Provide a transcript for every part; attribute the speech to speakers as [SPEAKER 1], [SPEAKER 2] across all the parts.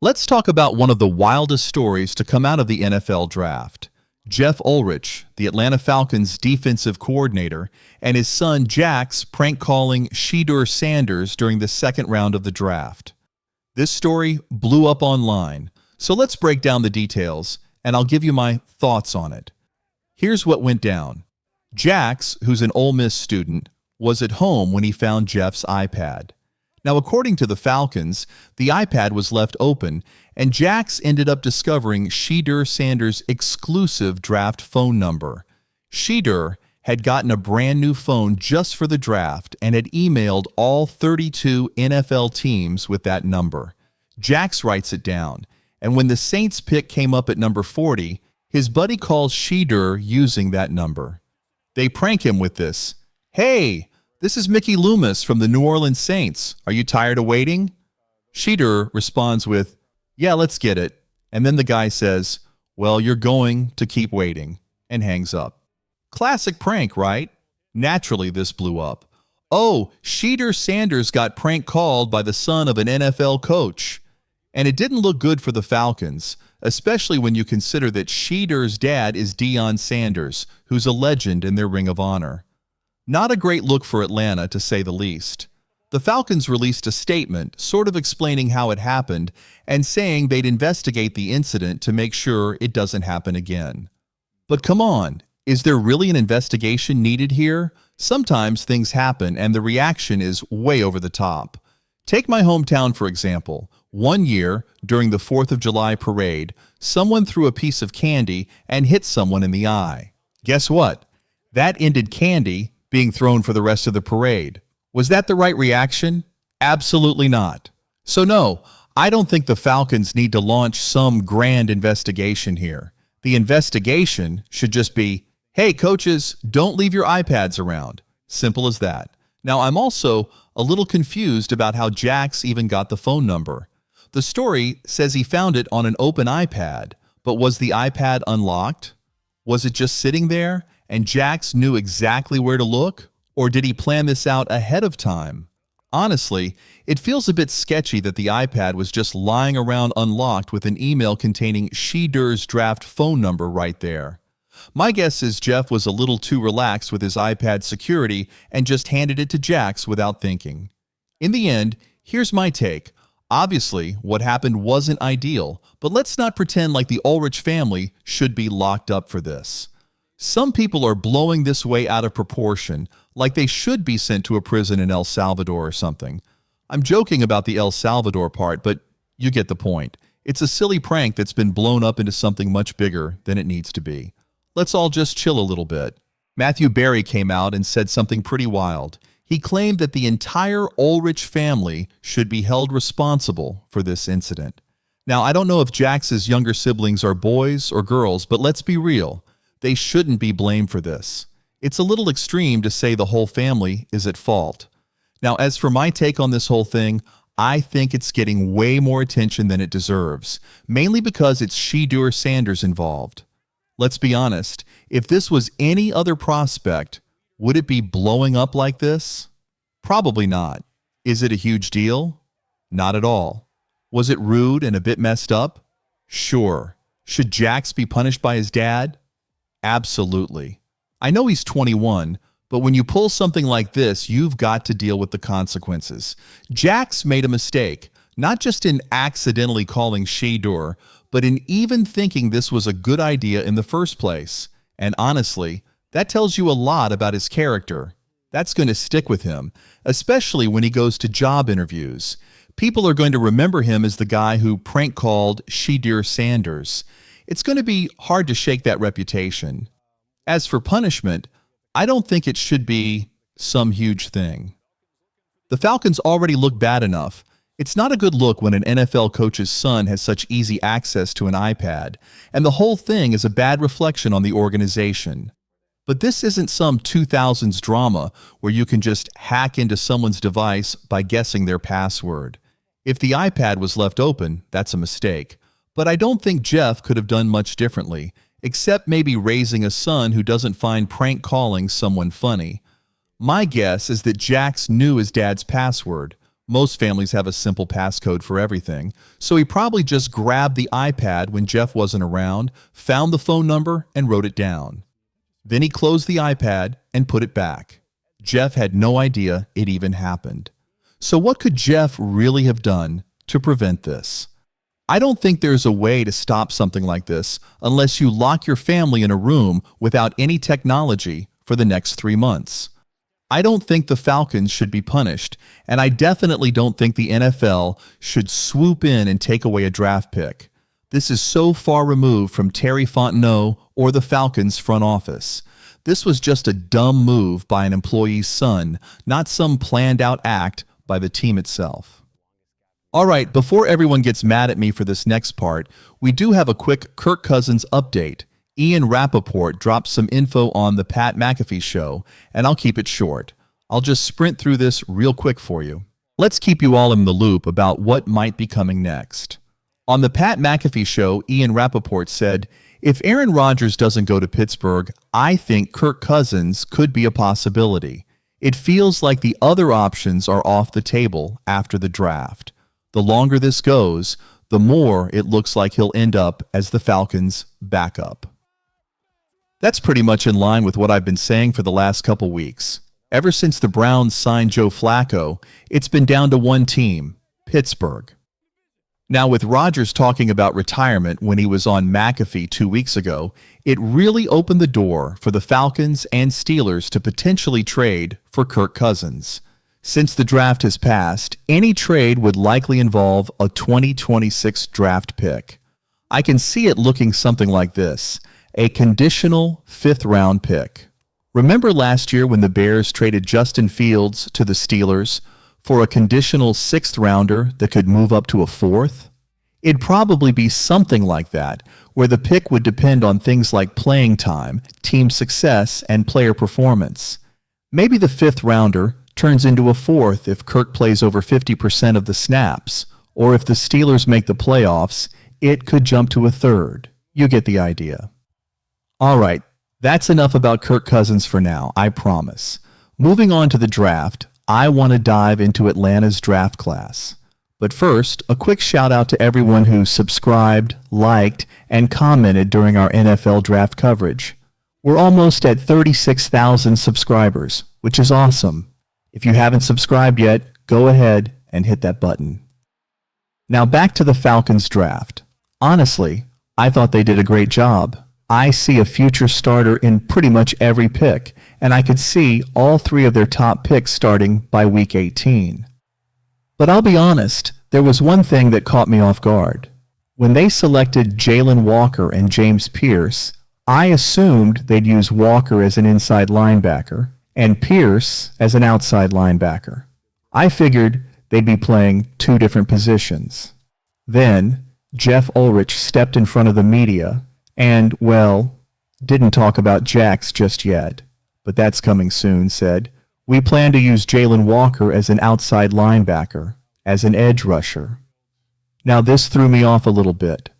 [SPEAKER 1] Let's talk about one of the wildest stories to come out of the NFL draft. Jeff Ulrich, the Atlanta Falcons defensive coordinator, and his son Jax prank calling Shedeur Sanders during the second round of the draft. This story blew up online, so let's break down the details, and I'll give you my thoughts on it. Here's what went down. Jax, who's an Ole Miss student, was at home when he found Jeff's iPad. Now, according to the Falcons, the iPad was left open, and Jax ended up discovering Shedeur Sanders' exclusive draft phone number. Shedeur had gotten a brand new phone just for the draft and had emailed all 32 NFL teams with that number. Jax writes it down, and when the Saints pick came up at number 40, his buddy calls Shedeur using that number. They prank him with this. "Hey, this is Mickey Loomis from the New Orleans Saints. Are you tired of waiting?" Shedeur responds with, "Yeah, let's get it." And then the guy says, "Well, you're going to keep waiting," and hangs up. Classic prank, right? Naturally, this blew up. Oh, Shedeur Sanders got prank called by the son of an NFL coach. And it didn't look good for the Falcons, especially when you consider that Shedeur's dad is Deion Sanders, who's a legend in their Ring of Honor. Not a great look for Atlanta, to say the least. The Falcons released a statement sort of explaining how it happened and saying they'd investigate the incident to make sure it doesn't happen again. But come on, is there really an investigation needed here? Sometimes things happen and the reaction is way over the top. Take my hometown, for example. One year, during the 4th of July parade, someone threw a piece of candy and hit someone in the eye. Guess what? That ended candy being thrown for the rest of the parade. Was that the right reaction? Absolutely not. So no, I don't think the Falcons need to launch some grand investigation here. The investigation should just be, hey coaches, don't leave your iPads around. Simple as that. Now I'm also a little confused about how Jax even got the phone number. The story says he found it on an open iPad, but was the iPad unlocked? Was it just sitting there? And Jax knew exactly where to look? Or did he plan this out ahead of time? Honestly, it feels a bit sketchy that the iPad was just lying around unlocked with an email containing Shedeur's draft phone number right there. My guess is Jeff was a little too relaxed with his iPad security and just handed it to Jax without thinking. In the end, here's my take. Obviously, what happened wasn't ideal, but let's not pretend like the Ulrich family should be locked up for this. Some people are blowing this way out of proportion, like they should be sent to a prison in El Salvador or something. I'm joking about the El Salvador part, but you get the point. It's a silly prank that's been blown up into something much bigger than it needs to be. Let's all just chill a little bit. Matthew Berry came out and said something pretty wild. He claimed that the entire Ulrich family should be held responsible for this incident. Now, I don't know if Jax's younger siblings are boys or girls, but let's be real. They shouldn't be blamed for this. It's a little extreme to say the whole family is at fault. Now, as for my take on this whole thing, I think it's getting way more attention than it deserves, mainly because it's Shedeur Sanders involved. Let's be honest, if this was any other prospect, would it be blowing up like this? Probably not. Is it a huge deal? Not at all. Was it rude and a bit messed up? Sure. Should Jax be punished by his dad? Absolutely. I know he's 21, but when you pull something like this, you've got to deal with the consequences. Jax made a mistake, not just in accidentally calling Shedeur, but in even thinking this was a good idea in the first place. And honestly, that tells you a lot about his character. That's going to stick with him, especially when he goes to job interviews. People are going to remember him as the guy who prank called Shedeur Sanders. It's going to be hard to shake that reputation. As for punishment, I don't think it should be some huge thing. The Falcons already look bad enough. It's not a good look when an NFL coach's son has such easy access to an iPad, and the whole thing is a bad reflection on the organization. But this isn't some 2000s drama where you can just hack into someone's device by guessing their password. If the iPad was left open, that's a mistake. But I don't think Jeff could have done much differently, except maybe raising a son who doesn't find prank calling someone funny. My guess is that Jax knew his dad's password. Most families have a simple passcode for everything, so he probably just grabbed the iPad when Jeff wasn't around, found the phone number, and wrote it down. Then he closed the iPad and put it back. Jeff had no idea it even happened. So what could Jeff really have done to prevent this? I don't think there's a way to stop something like this unless you lock your family in a room without any technology for the next 3 months. I don't think the Falcons should be punished, and I definitely don't think the NFL should swoop in and take away a draft pick. This is so far removed from Terry Fontenot or the Falcons front office. This was just a dumb move by an employee's son, not some planned-out act by the team itself. All right, before everyone gets mad at me for this next part, we do have a quick Kirk Cousins update. Ian Rappaport dropped some info on the Pat McAfee show, and I'll keep it short. I'll just sprint through this real quick for you. Let's keep you all in the loop about what might be coming next. On the Pat McAfee show, Ian Rappaport said, "If Aaron Rodgers doesn't go to Pittsburgh, I think Kirk Cousins could be a possibility. It feels like the other options are off the table after the draft. The longer this goes, the more it looks like he'll end up as the Falcons' backup." That's pretty much in line with what I've been saying for the last couple weeks. Ever since the Browns signed Joe Flacco, it's been down to one team, Pittsburgh. Now, with Rodgers talking about retirement when he was on McAfee 2 weeks ago, it really opened the door for the Falcons and Steelers to potentially trade for Kirk Cousins. Since the draft has passed, any trade would likely involve a 2026 draft pick. I can see it looking something like this: a conditional 5th-round pick. Remember last year when the Bears traded Justin Fields to the Steelers for a conditional 6th-rounder that could move up to a 4th? It'd probably be something like that, where the pick would depend on things like playing time, team success, and player performance. Maybe the 5th-rounder turns into a 4th if Kirk plays over 50% of the snaps, or if the Steelers make the playoffs, it could jump to a 3rd. You get the idea. All right, that's enough about Kirk Cousins for now, I promise. Moving on to the draft, I want to dive into Atlanta's draft class. But first, a quick shout out to everyone who subscribed, liked, and commented during our NFL draft coverage. We're almost at 36,000 subscribers, which is awesome. If you haven't subscribed yet, go ahead and hit that button. Now back to the Falcons draft. Honestly, I thought they did a great job. I see a future starter in pretty much every pick, and I could see all 3 of their top picks starting by week 18. But I'll be honest, there was one thing that caught me off guard. When they selected Jalen Walker and James Pierce, I assumed they'd use Walker as an inside linebacker and Pierce as an outside linebacker. I figured they'd be playing 2 different positions. Then, Jeff Ulrich stepped in front of the media and, well, didn't talk about Jax just yet, but that's coming soon, said, "We plan to use Jalen Walker as an outside linebacker, as an edge rusher." Now this threw me off a little bit.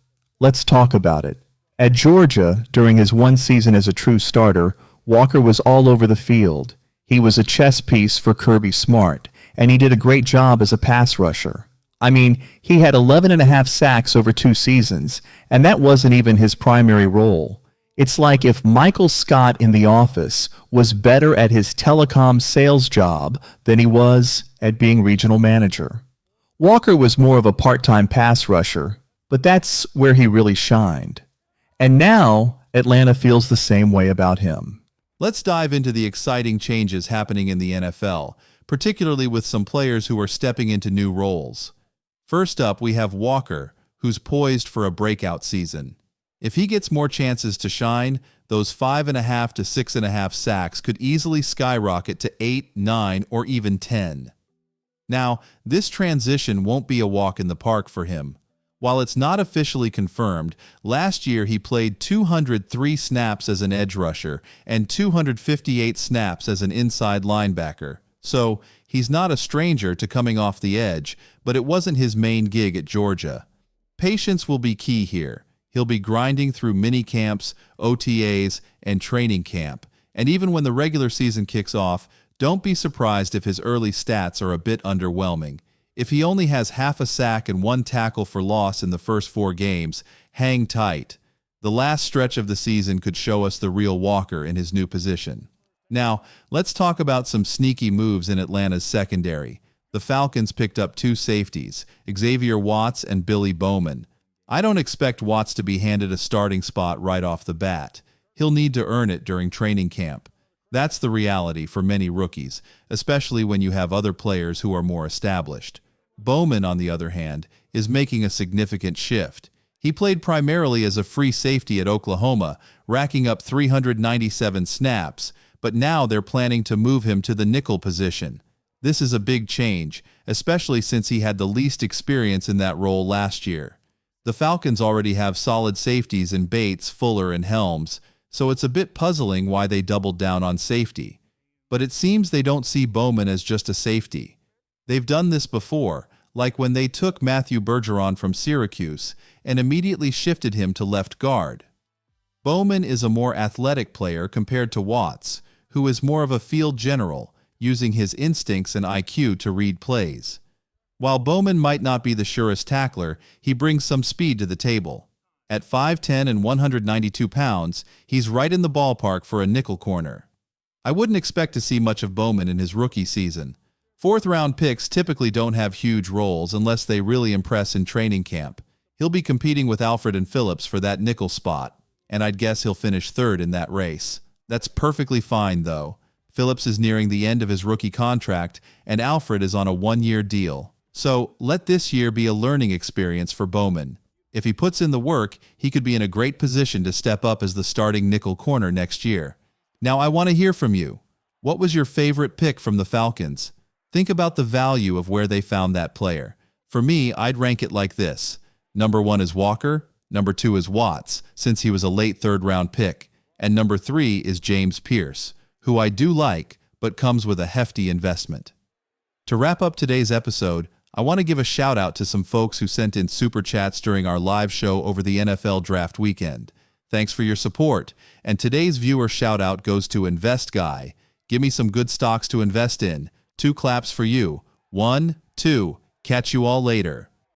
[SPEAKER 1] Let's talk about it. At Georgia, during his 1 season as a true starter, Walker was all over the field. He was a chess piece for Kirby Smart, and he did a great job as a pass rusher. I mean, he had 11.5 sacks over 2 seasons, and that wasn't even his primary role. It's like if Michael Scott in The Office was better at his telecom sales job than he was at being regional manager. Walker was more of a part-time pass rusher, but that's where he really shined. And now, Atlanta feels the same way about him. Let's dive into the exciting changes happening in the NFL, particularly with some players who are stepping into new roles. First up, we have Walker, who's poised for a breakout season. If he gets more chances to shine, those 5.5 to 6.5 sacks could easily skyrocket to 8, 9, or even 10. Now, this transition won't be a walk in the park for him. While it's not officially confirmed, last year he played 203 snaps as an edge rusher and 258 snaps as an inside linebacker. So, he's not a stranger to coming off the edge, but it wasn't his main gig at Georgia. Patience will be key here. He'll be grinding through mini camps, OTAs, and training camp. And even when the regular season kicks off, don't be surprised if his early stats are a bit underwhelming. If he only has half a sack and one tackle for loss in the first 4 games, hang tight. The last stretch of the season could show us the real Walker in his new position. Now, let's talk about some sneaky moves in Atlanta's secondary. The Falcons picked up 2 safeties, Xavier Watts and Billy Bowman. I don't expect Watts to be handed a starting spot right off the bat. He'll need to earn it during training camp. That's the reality for many rookies, especially when you have other players who are more established. Bowman, on the other hand, is making a significant shift. He played primarily as a free safety at Oklahoma, racking up 397 snaps, but now they're planning to move him to the nickel position. This is a big change, especially since he had the least experience in that role last year. The Falcons already have solid safeties in Bates, Fuller, and Helms, so it's a bit puzzling why they doubled down on safety. But it seems they don't see Bowman as just a safety. They've done this before, like when they took Matthew Bergeron from Syracuse and immediately shifted him to left guard. Bowman is a more athletic player compared to Watts, who is more of a field general, using his instincts and IQ to read plays. While Bowman might not be the surest tackler, he brings some speed to the table. At 5'10" and 192 pounds, he's right in the ballpark for a nickel corner. I wouldn't expect to see much of Bowman in his rookie season. Fourth-round picks typically don't have huge roles unless they really impress in training camp. He'll be competing with Alfred and Phillips for that nickel spot, and I'd guess he'll finish third in that race. That's perfectly fine, though. Phillips is nearing the end of his rookie contract, and Alfred is on a 1-year deal. So let this year be a learning experience for Bowman. If he puts in the work, he could be in a great position to step up as the starting nickel corner next year. Now I want to hear from you. What was your favorite pick from the Falcons? Think about the value of where they found that player. For me, I'd rank it like this. Number 1 is Walker, number 2 is Watts, since he was a late third-round pick, and number 3 is James Pierce, who I do like, but comes with a hefty investment. To wrap up today's episode, I want to give a shout-out to some folks who sent in super chats during our live show over the NFL Draft weekend. Thanks for your support, and today's viewer shout-out goes to Invest Guy. Give me some good stocks to invest in. 2 claps for you. 1, 2. Catch you all later.